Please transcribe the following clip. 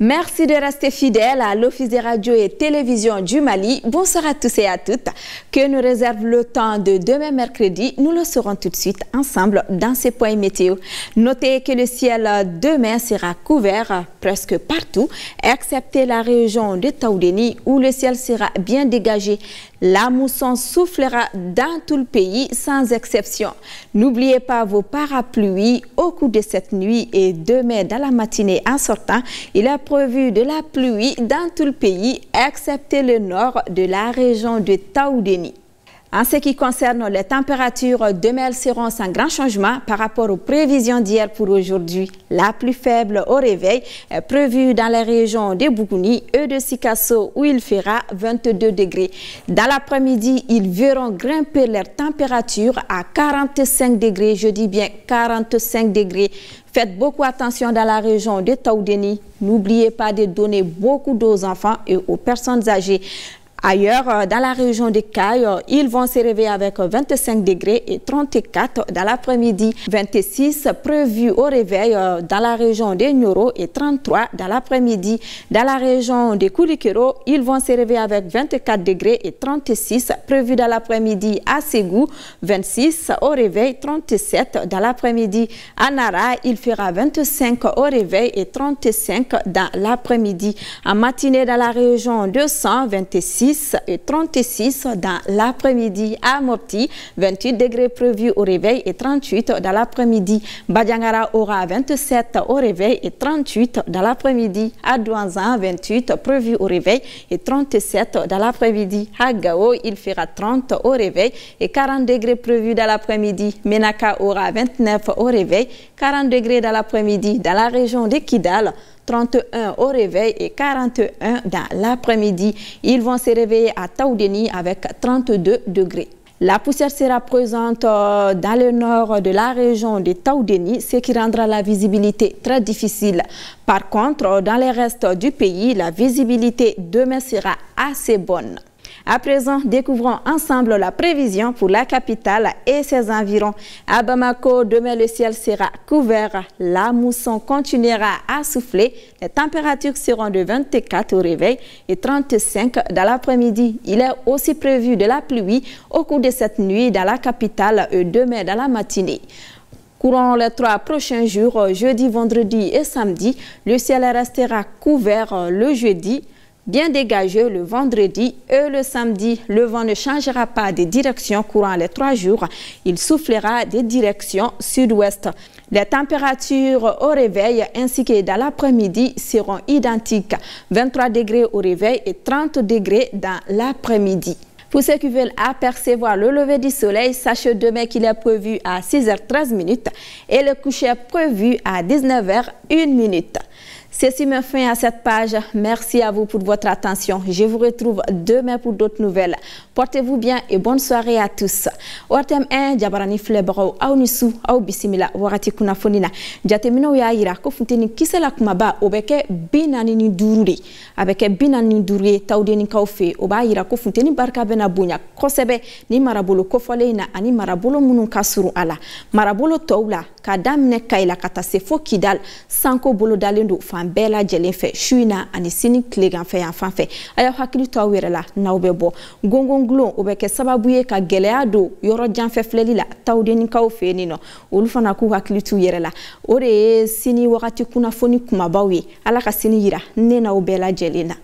Merci de rester fidèle à l'Office des radios et télévisions du Mali. Bonsoir à tous et à toutes. Que nous réserve le temps de demain mercredi? Nous le saurons tout de suite ensemble dans ces points météo. Notez que le ciel demain sera couvert presque partout, excepté la région de Taoudéni où le ciel sera bien dégagé. La mousson soufflera dans tout le pays sans exception. N'oubliez pas vos parapluies au cours de cette nuit et demain dans la matinée en sortant. Il est prévu de la pluie dans tout le pays, excepté le nord de la région de Taoudéni. En ce qui concerne les températures, demain elles seront sans grand changement par rapport aux prévisions d'hier pour aujourd'hui. La plus faible au réveil est prévue dans les régions de Bougouni et de Sikasso où il fera 22 degrés. Dans l'après-midi, ils verront grimper leur température à 45 degrés, je dis bien 45 degrés. Faites beaucoup attention dans la région de Taoudéni. N'oubliez pas de donner beaucoup d'eau aux enfants et aux personnes âgées. Ailleurs, dans la région de Caille, ils vont se réveiller avec 25 degrés et 34 dans l'après-midi. 26 prévus au réveil dans la région de Nioro et 33 dans l'après-midi. Dans la région de Koulikero, ils vont se réveiller avec 24 degrés et 36 prévus dans l'après-midi. À Ségou, 26 au réveil, 37 dans l'après-midi. À Nara, il fera 25 au réveil et 35 dans l'après-midi. En matinée, dans la région de 26 et 36 dans l'après-midi. À Mopti, 28 degrés prévus au réveil et 38 dans l'après-midi. Badiangara aura 27 au réveil et 38 dans l'après-midi. À Douanzan, 28 prévus au réveil et 37 dans l'après-midi. À Gao, il fera 30 au réveil et 40 degrés prévus dans l'après-midi. Menaka aura 29 au réveil, 40 degrés dans l'après-midi. Dans la région de Kidal, 31 au réveil et 41 dans l'après-midi. Ils vont se réveiller à Taoudéni avec 32 degrés. La poussière sera présente dans le nord de la région de Taoudéni, ce qui rendra la visibilité très difficile. Par contre, dans le reste du pays, la visibilité demain sera assez bonne. À présent, découvrons ensemble la prévision pour la capitale et ses environs. À Bamako, demain le ciel sera couvert, la mousson continuera à souffler, les températures seront de 24 au réveil et 35 dans l'après-midi. Il est aussi prévu de la pluie au cours de cette nuit dans la capitale et demain dans la matinée. Courant les 3 prochains jours, jeudi, vendredi et samedi, le ciel restera couvert le jeudi, bien dégagé le vendredi et le samedi. Le vent ne changera pas de direction courant les 3 jours. Il soufflera de direction sud-ouest. Les températures au réveil ainsi que dans l'après-midi seront identiques. 23 degrés au réveil et 30 degrés dans l'après-midi. Pour ceux qui veulent apercevoir le lever du soleil, sachez demain qu'il est prévu à 6h13 et le coucher est prévu à 19h01. Ceci me fait à cette page. Merci à vous pour votre attention. Je vous retrouve demain pour d'autres nouvelles. Portez-vous bien et bonne soirée à tous. Ortem 1 jabarani flebro aunisu au bisimila warati kuna fonina. Jatemino ya ira ko funteni kisela kumaba obeke binani ni durure. Abeke binani ni durure Taoudéni kaufe oba ira ko funteni barka bena bunya kosebe ni marabolo kofoleina ani marabolo munun kasuru ala. Marabolo tawla kadamne kaila kata sefo kidal sanko bolo dalendo bela jelen fe shuina ani sini klegan fe yan fan fe aya hakili to were la nawbe bo gongonglo obeke sababu ye ka geleya do yoro janfe fleli la Taoudéni kaw fe ni no olu fana ku hakili tu yere la ore sini wakati kuna foni kuma bawe ala ka sini yira ne na obela jelena.